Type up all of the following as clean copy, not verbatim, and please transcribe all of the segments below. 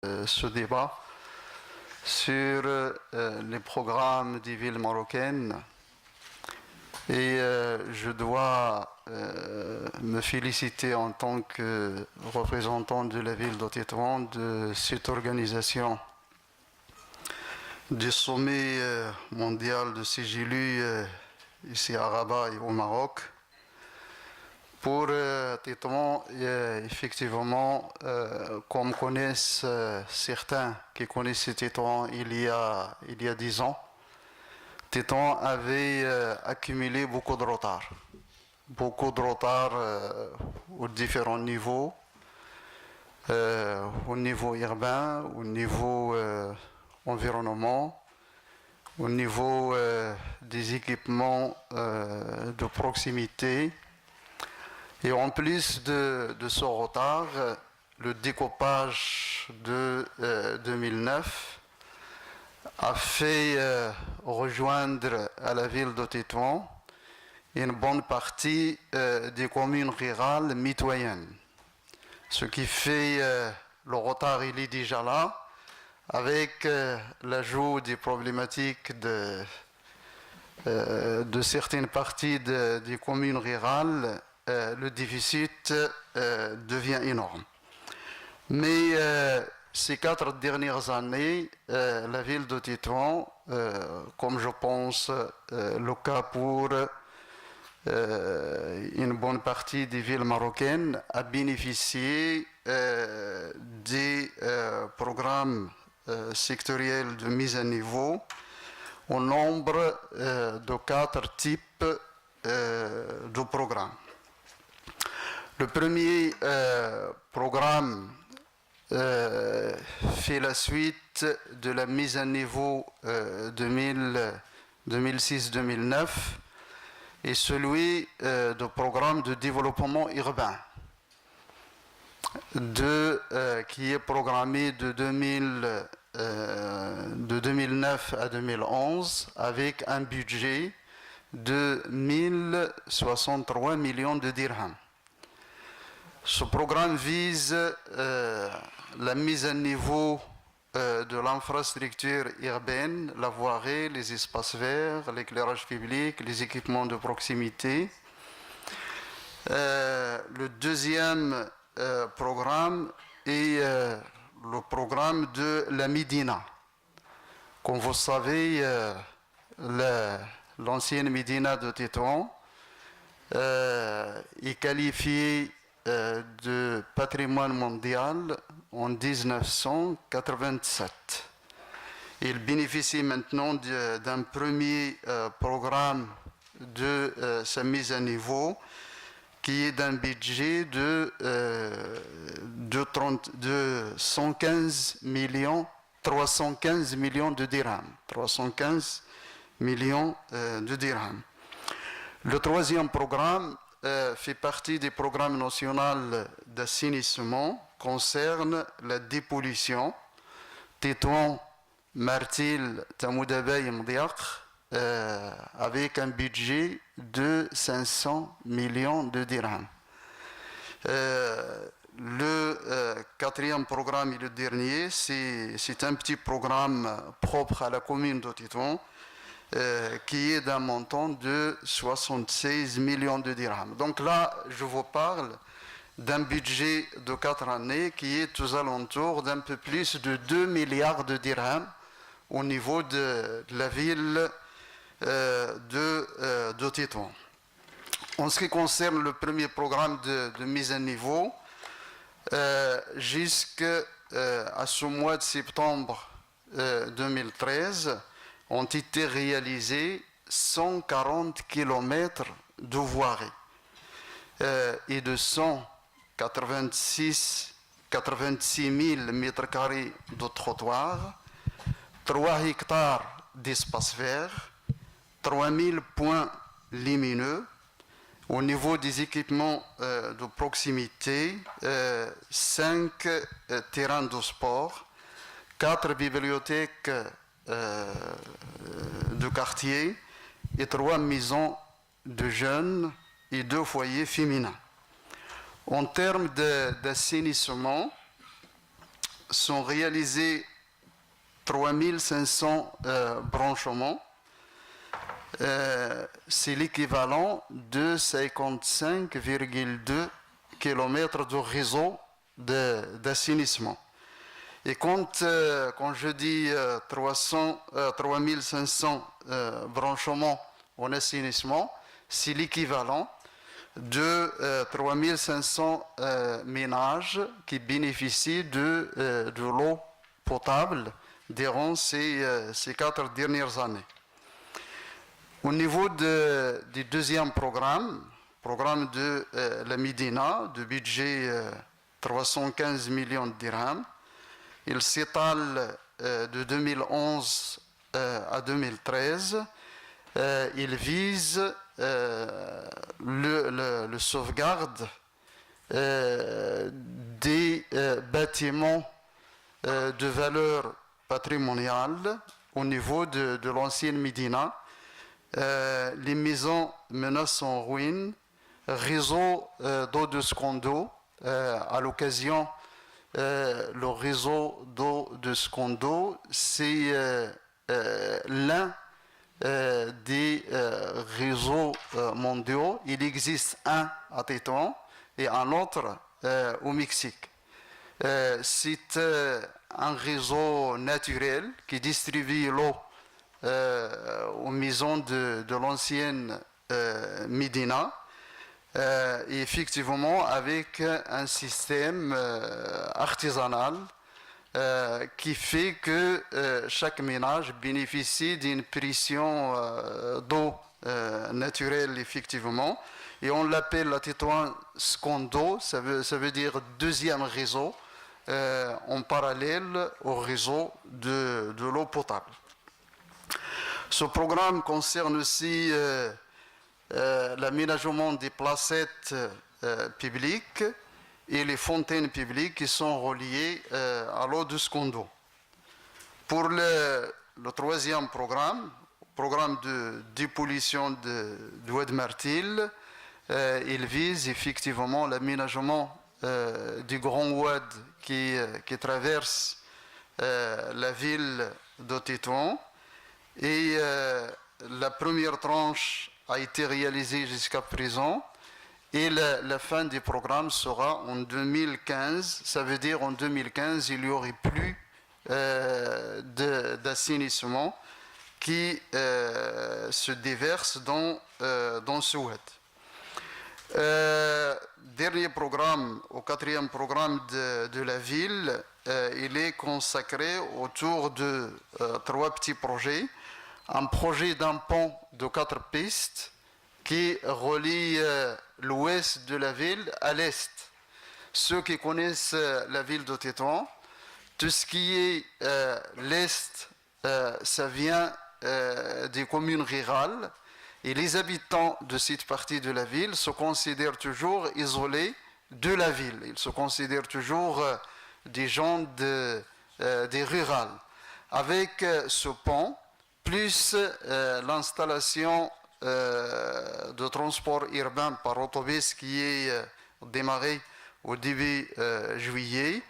ce débat sur les programmes des villes marocaines. Et je dois me féliciter en tant que représentant de la ville de Tétouan de cette organisation du sommet mondial de Sigilus ici à Rabat et au Maroc. Pour Tétouan, effectivement, comme connaissent certains qui connaissent Tétouan il y a 10 ans, Tétouan avait accumulé beaucoup de retard aux différents niveaux, au niveau urbain, au niveau environnement, au niveau des équipements de proximité. Et en plus de ce retard, le découpage de 2009 a fait rejoindre à la ville de Tétouan une bonne partie des communes rurales mitoyennes. Ce qui fait le retard, il est déjà là, avec l'ajout des problématiques de certaines parties des communes rurales. Le déficit devient énorme. Mais ces 4 dernières années, la ville de Tétouan, comme je pense le cas pour une bonne partie des villes marocaines, a bénéficié des programmes sectoriels de mise à niveau au nombre de 4 types de programmes. Le premier programme fait la suite de la mise à niveau 2006-2009 et celui du programme de développement urbain qui est programmé de 2009 à 2011 avec un budget de 1063 millions de dirhams. Ce programme vise la mise à niveau de l'infrastructure urbaine, la voirie, les espaces verts, l'éclairage public, les équipements de proximité. Le deuxième programme est le programme de la Médina. Comme vous savez, l'ancienne Médina de Tétouan est qualifiée de patrimoine mondial en 1987. Il bénéficie maintenant d'un premier programme de sa mise à niveau qui est d'un budget de 315 millions de dirhams. 315 millions de dirhams. Le troisième programme fait partie des programmes nationaux d'assainissement, concerne la dépollution. Tétouan, Martil, Tamoudaba et Mdiaq, avec un budget de 500 millions de dirhams. Le quatrième programme et le dernier, c'est un petit programme propre à la commune de Tétouan, qui est d'un montant de 76 millions de dirhams. Donc là, je vous parle d'un budget de 4 années qui est aux alentours d'un peu plus de 2 milliards de dirhams au niveau de la ville de Tétouan. En ce qui concerne le premier programme de mise à niveau, jusqu'à ce mois de septembre 2013, ont été réalisés 140 km de voirie et de 186 000 m² de trottoirs, 3 hectares d'espace vert, 3000 points lumineux. Au niveau des équipements de proximité, 5 terrains de sport, 4 bibliothèques de quartier et 3 maisons de jeunes et 2 foyers féminins. En termes d'assainissement, sont réalisés 3500 branchements. C'est l'équivalent de 55,2 km de réseau d'assainissement. Et quand je dis 3500 branchements en assainissement, c'est l'équivalent de 3500 ménages qui bénéficient de l'eau potable durant ces 4 dernières années. Au niveau du deuxième programme de la Médina, de budget 315 millions de dirhams, il s'étale de 2011 à 2013. Il vise le sauvegarde des bâtiments de valeur patrimoniale au niveau de l'ancienne Médina. Les maisons menacent en ruine, réseau d'eau de Secondo, à l'occasion le réseau d'eau de Secondo, c'est l'un des réseaux mondiaux. Il existe un à Tétouan et un autre au Mexique. C'est un réseau naturel qui distribue l'eau aux maisons de l'ancienne Médina, et effectivement avec un système artisanal qui fait que chaque ménage bénéficie d'une pression d'eau naturelle, effectivement, et on l'appelle à Tétouan Secondo, ça veut dire deuxième réseau, en parallèle au réseau de l'eau potable. Ce programme concerne aussi l'aménagement des placettes publiques et les fontaines publiques qui sont reliées à l'eau de Secondo. Pour le troisième programme de dépollution de Oued Martil, il vise effectivement l'aménagement du Grand Oued qui traverse la ville de Tétouan. Et la première tranche a été réalisée jusqu'à présent. Et la fin du programme sera en 2015. Ça veut dire en 2015, il n'y aurait plus d'assainissement qui se déverse dans ce oued. Dernier programme, au quatrième programme de la ville, il est consacré autour de 3 petits projets. Un projet d'un pont de 4 pistes qui relie l'ouest de la ville à l'est. Ceux qui connaissent la ville de Tétouan, tout ce qui est l'est, ça vient des communes rurales, et les habitants de cette partie de la ville se considèrent toujours isolés de la ville. Ils se considèrent toujours des gens des rurales. Avec ce pont, plus l'installation de transport urbain par autobus qui est démarré au début juillet,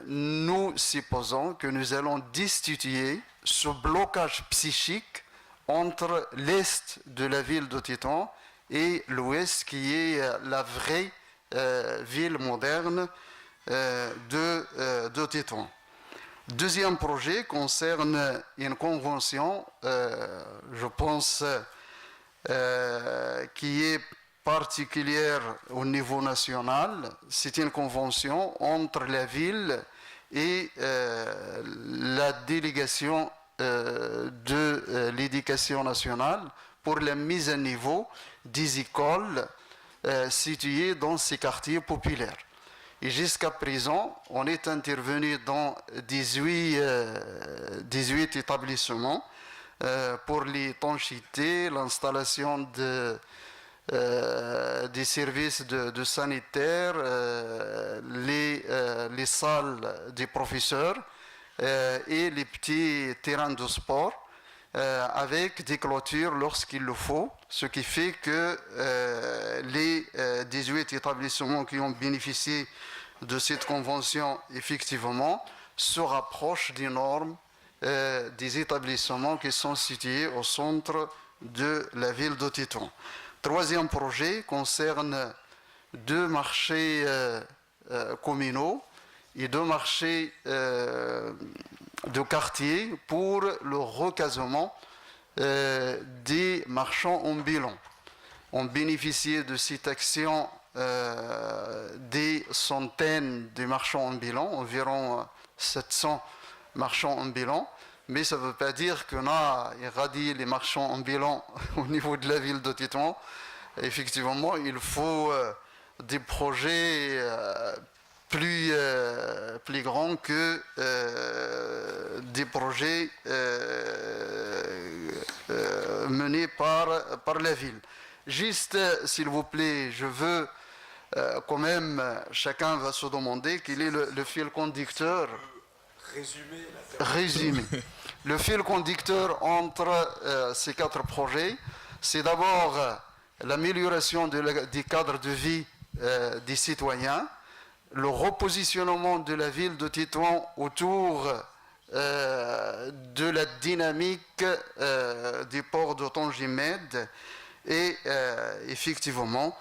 nous supposons que nous allons destituer ce blocage psychique entre l'est de la ville de Tétouan et l'ouest qui est la vraie ville moderne de Tétouan. Deuxième projet concerne une convention, je pense, qui est particulière au niveau national. C'est une convention entre la ville et la délégation de l'éducation nationale pour la mise à niveau des écoles situées dans ces quartiers populaires. Et jusqu'à présent, on est intervenu dans 18 établissements pour l'étanchéité, l'installation des services de sanitaires, les salles des professeurs et les petits terrains de sport avec des clôtures lorsqu'il le faut, ce qui fait que les 18 établissements qui ont bénéficié de cette convention, effectivement, se rapproche des normes des établissements qui sont situés au centre de la ville de Tétouan. Troisième projet concerne deux marchés communaux et deux marchés de quartier pour le recasement des marchands ambulants. On bénéficiait de cette action des centaines de marchands ambulants, environ 700 marchands ambulants, mais ça ne veut pas dire qu'on a éradié les marchands ambulants au niveau de la ville de Tétouan. Effectivement, il faut des projets plus grands que des projets menés par la ville. Juste, s'il vous plaît, je veux quand même, chacun va se demander quel est le fil conducteur. Résumé. Le fil conducteur entre ces quatre projets, c'est d'abord l'amélioration des cadres de vie des citoyens, le repositionnement de la ville de Tétouan autour de la dynamique du port de Tangimed et effectivement